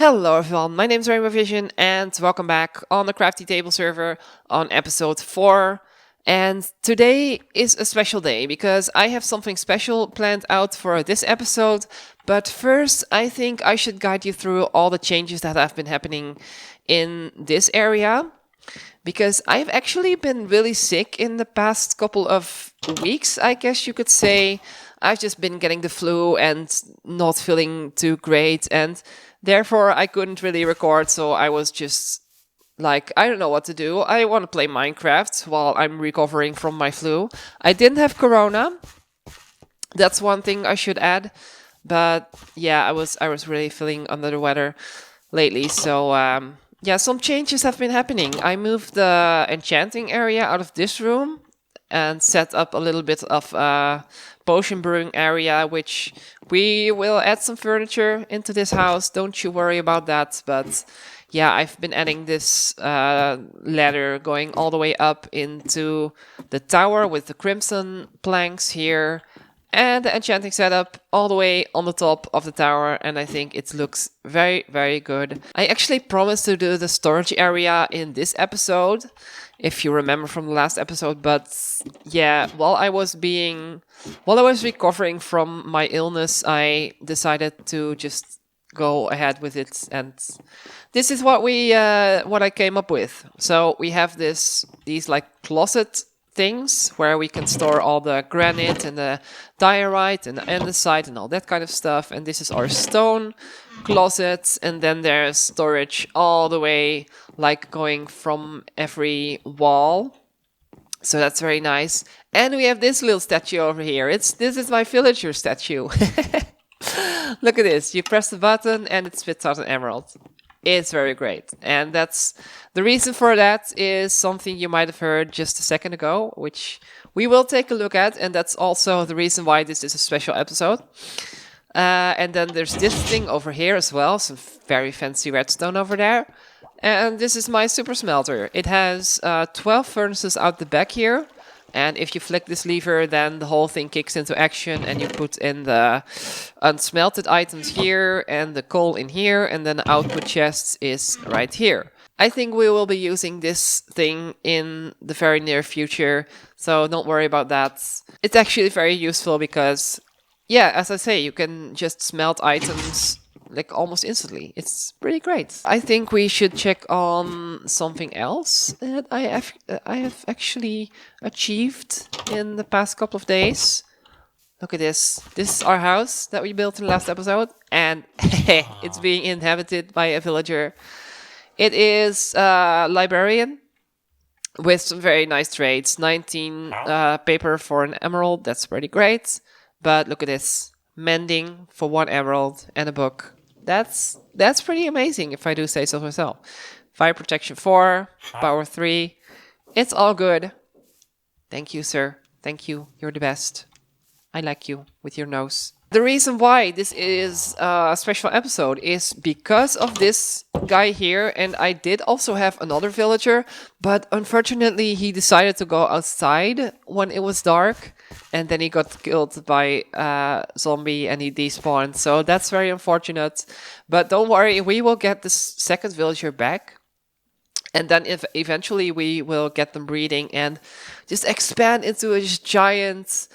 Hello everyone, my name is Rainbow Vision and welcome back on the Crafty table server on episode 4. And today is a special day because I have something special planned out for this episode. But first, I think I should guide you through all the changes that have been happening in this area. Because I've actually been really sick in the past couple of weeks, I guess you could say. I've just been getting the flu and not feeling too great, and therefore I couldn't really record, so I was just like, I don't know what to do. I want to play Minecraft while I'm recovering from my flu. I didn't have corona. That's one thing I should add. But yeah, I was really feeling under the weather lately, so yeah, some changes have been happening. I moved the enchanting area out of this room and set up a little bit of a potion brewing area, which we will add some furniture into this house. Don't you worry about that. But yeah, I've been adding this ladder going all the way up into the tower with the crimson planks here. And the enchanting setup all the way on the top of the tower, and I think it looks very, very good. I actually promised to do the storage area in this episode, if you remember from the last episode, but yeah, while I was recovering from my illness, I decided to just go ahead with it, and this is what I came up with. So we have these like closet things where we can store all the granite and the diorite and the andesite and all that kind of stuff. And this is our stone closet. And then there's storage all the way, like going from every wall. So that's very nice. And we have this little statue over here. This is my villager statue. Look at this. You press the button and it spits out an emerald. It's very great. And that's the reason for that is something you might have heard just a second ago, which we will take a look at. And that's also the reason why this is a special episode. And then there's this thing over here as well. Some very fancy redstone over there. And this is my super smelter. It has 12 furnaces out the back here. And if you flick this lever, then the whole thing kicks into action and you put in the unsmelted items here and the coal in here, and then the output chest is right here. I think we will be using this thing in the very near future, so don't worry about that. It's actually very useful because, yeah, as I say, you can just smelt items like almost instantly. It's pretty great. I think we should check on something else that I have actually achieved in the past couple of days. Look at this. This is our house that we built in the last episode, and it's being inhabited by a villager. It is a librarian with some very nice trades. 19 paper for an emerald. That's pretty great. But look at this. Mending for 1 emerald and a book. That's pretty amazing, if I do say so myself. Fire protection 4, power 3. It's all good. Thank you, sir. Thank you. You're the best. I like you with your nose. The reason why this is a special episode is because of this guy here. And I did also have another villager, but unfortunately he decided to go outside when it was dark. And then he got killed by a zombie and he despawned. So that's very unfortunate. But don't worry, we will get this second villager back. And then eventually we will get them breeding and just expand into a giant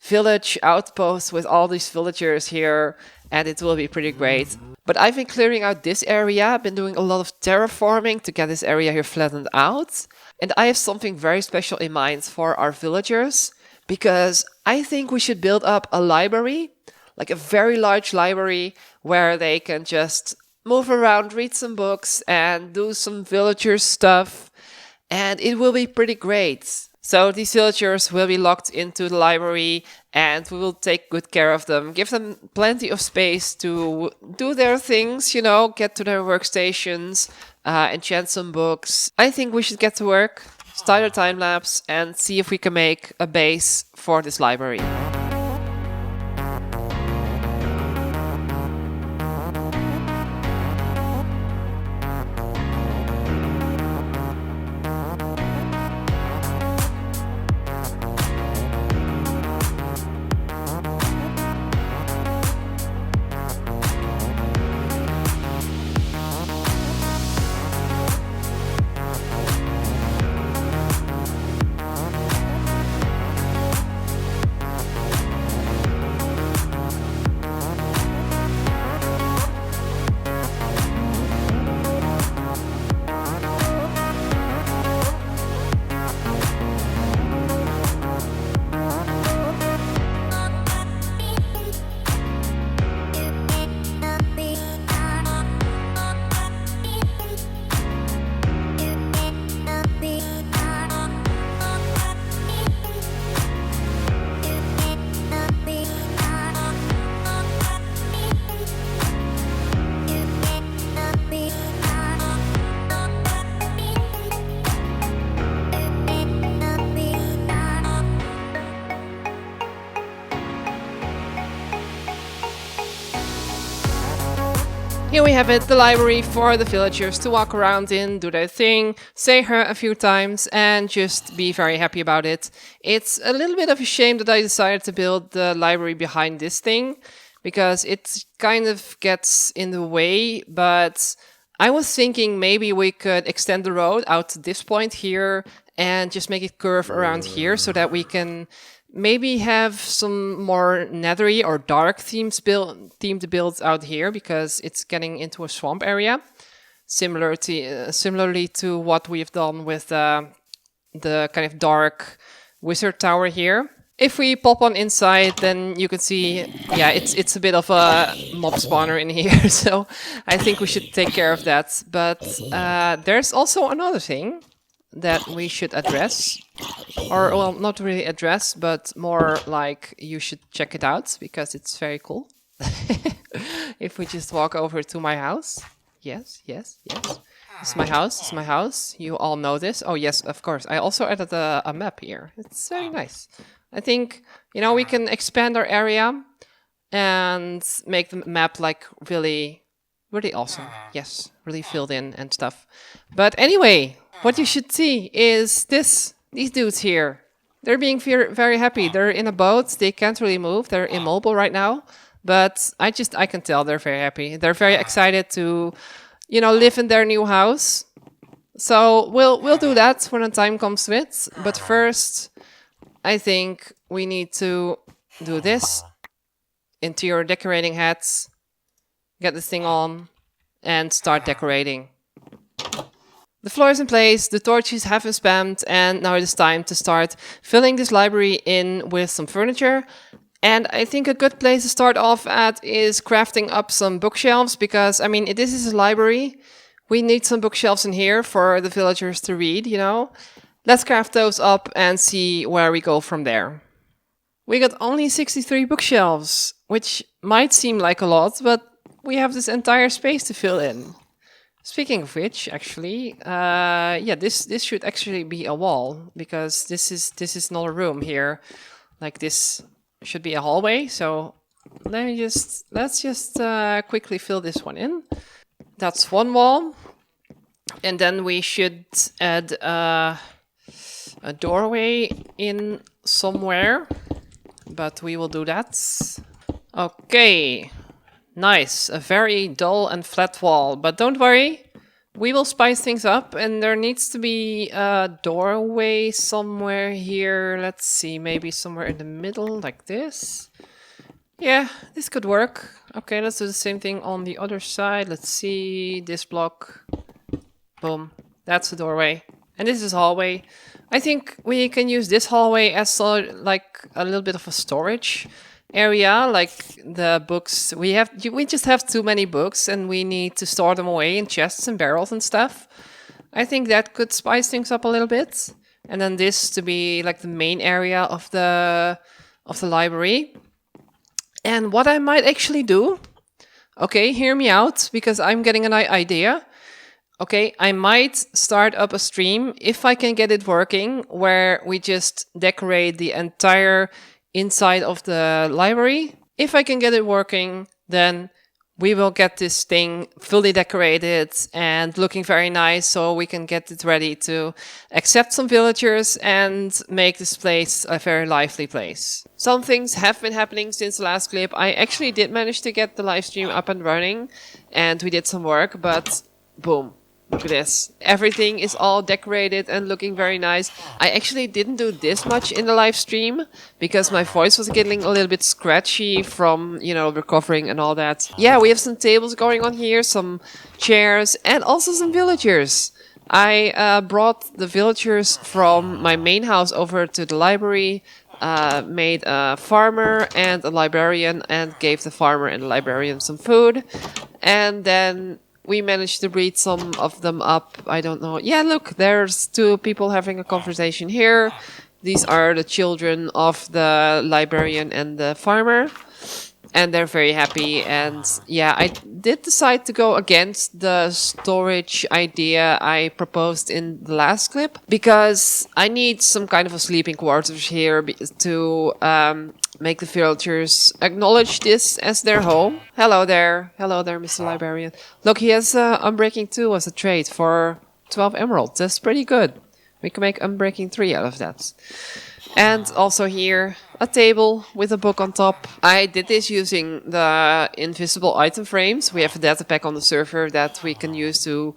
village outpost with all these villagers here. And it will be pretty great. But I've been clearing out this area. I've been doing a lot of terraforming to get this area here flattened out. And I have something very special in mind for our villagers. Because I think we should build up a library, like a very large library, where they can just move around, read some books, and do some villager stuff. And it will be pretty great. So these villagers will be locked into the library, and we will take good care of them. Give them plenty of space to do their things, get to their workstations, enchant some books. I think we should get to work. Start a time lapse and see if we can make a base for this library. you have it, the library for the villagers to walk around in, do their thing, say her a few times, and just be very happy about it. It's a little bit of a shame that I decided to build the library behind this thing, because it kind of gets in the way, but I was thinking maybe we could extend the road out to this point here and just make it curve around here so that we can maybe have some more nethery or dark themed builds out here, because it's getting into a swamp area, similarly to what we've done with the kind of dark wizard tower here. If we pop on inside, then you can see, yeah, it's a bit of a mob spawner in here, so I think we should take care of that. But there's also another thing that we should address. Or, well, not really address, but more like you should check it out, because it's very cool. If we just walk over to my house. Yes. It's my house. You all know this. Oh, yes, of course. I also added a map here. It's very nice. I think, we can expand our area and make the map like really, really awesome. Yes, really filled in and stuff. But anyway, what you should see is these dudes here. They're being very happy. They're in a boat. They can't really move. They're immobile right now. But I can tell they're very happy. They're very excited to, live in their new house. So we'll do that when the time comes to it. But first, I think we need to do this. Interior decorating hats. Get this thing on. And start decorating. The floor is in place, the torches have been spammed, and now it is time to start filling this library in with some furniture. And I think a good place to start off at is crafting up some bookshelves, because, this is a library. We need some bookshelves in here for the villagers to read, Let's craft those up and see where we go from there. We got only 63 bookshelves, which might seem like a lot, but we have this entire space to fill in. Speaking of which, actually, this should actually be a wall, because this is not a room here. Like, this should be a hallway. So let's just quickly fill this one in. That's one wall, and then we should add a doorway in somewhere, but we will do that. Okay. Nice, a very dull and flat wall, but don't worry, we will spice things up, and there needs to be a doorway somewhere here. Let's see, maybe somewhere in the middle, like this. Yeah, this could work. Okay, let's do the same thing on the other side. Let's see, this block. Boom, that's the doorway. And this is a hallway. I think we can use this hallway as like a little bit of a storage area, like the books. We just have too many books, and we need to store them away in chests and barrels and stuff. I think that could spice things up a little bit. And then this to be like the main area of the library. And what I might actually do, okay, hear me out, because I'm getting an idea. Okay, I might start up a stream, if I can get it working, where we just decorate the entire inside of the library. If I can get it working, then we will get this thing fully decorated and looking very nice, so we can get it ready to accept some villagers and make this place a very lively place. Some things have been happening since the last clip. I actually did manage to get the live stream up and running, and we did some work, but boom. Look at this. Everything is all decorated and looking very nice. I actually didn't do this much in the live stream because my voice was getting a little bit scratchy from, recovering and all that. Yeah, we have some tables going on here, some chairs, and also some villagers. I brought the villagers from my main house over to the library, made a farmer and a librarian, and gave the farmer and the librarian some food. And then we managed to breed some of them up. I don't know. Yeah, look, there's two people having a conversation here. These are the children of the librarian and the farmer. And they're very happy. And yeah, I did decide to go against the storage idea I proposed in the last clip, because I need some kind of a sleeping quarters here to make the villagers acknowledge this as their home. Hello there, Mr. Librarian. Look, he has Unbreaking 2 as a trade for 12 emeralds. That's pretty good. We can make Unbreaking 3 out of that. And also here, a table with a book on top. I did this using the invisible item frames. We have a data pack on the server that we can use to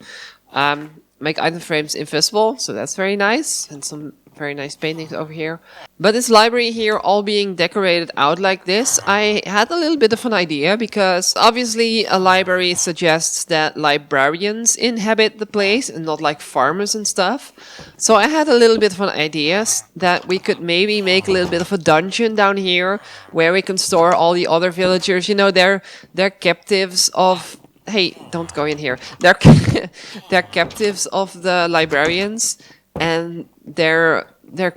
make item frames invisible. So that's very nice. And some very nice paintings over here. But this library here all being decorated out like this, I had a little bit of an idea because obviously a library suggests that librarians inhabit the place and not like farmers and stuff. So I had a little bit of an idea that we could maybe make a little bit of a dungeon down here where we can store all the other villagers. You know, they're captives of... Hey, don't go in here. They're captives of the librarians, and they're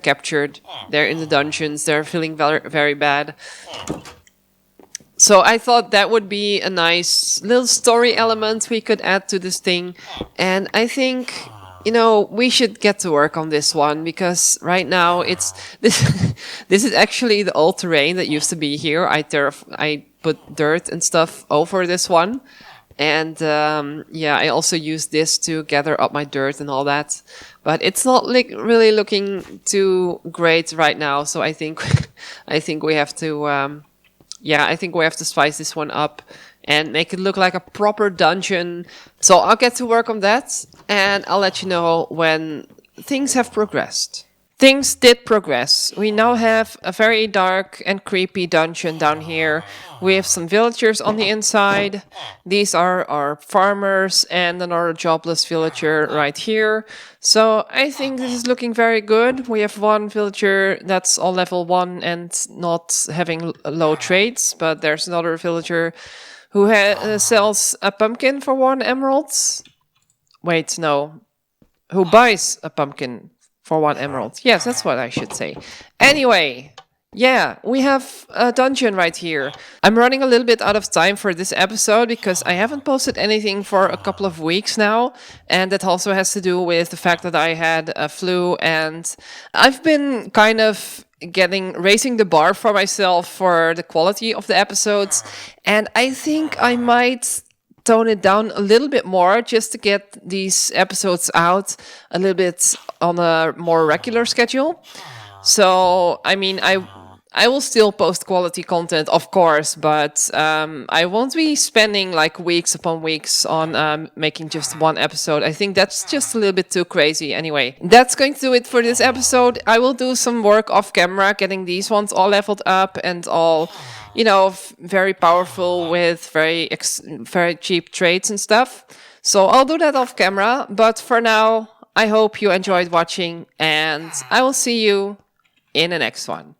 captured. They're in the dungeons. They're feeling very, very bad. So I thought that would be a nice little story element we could add to this thing. And I think, you know, we should get to work on this one because right now it's this. This is actually the old terrain that used to be here. I put dirt and stuff over this one. And yeah, I also use this to gather up my dirt and all that. But it's not really looking too great right now. So I think we have to I think we have to spice this one up and make it look like a proper dungeon. So I'll get to work on that and I'll let you know when things have progressed. Things did progress. We now have a very dark and creepy dungeon down here. We have some villagers on the inside. These are our farmers and another jobless villager right here. So I think this is looking very good. We have one villager that's on level 1 and not having low trades, but there's another villager who sells a pumpkin for 1 emerald. Wait, no. Who buys a pumpkin for 1 emerald. Yes, that's what I should say. Anyway, yeah, we have a dungeon right here. I'm running a little bit out of time for this episode because I haven't posted anything for a couple of weeks now. And that also has to do with the fact that I had a flu and I've been kind of raising the bar for myself for the quality of the episodes. And I think I might tone it down a little bit more just to get these episodes out a little bit on a more regular schedule. So, I mean, I will still post quality content, of course, but I won't be spending like weeks upon weeks on making just 1 episode. I think that's just a little bit too crazy. Anyway, that's going to do it for this episode. I will do some work off camera, getting these ones all leveled up and all, you know, very powerful with very cheap trades and stuff. So I'll do that off camera. But for now, I hope you enjoyed watching and I will see you in the next one.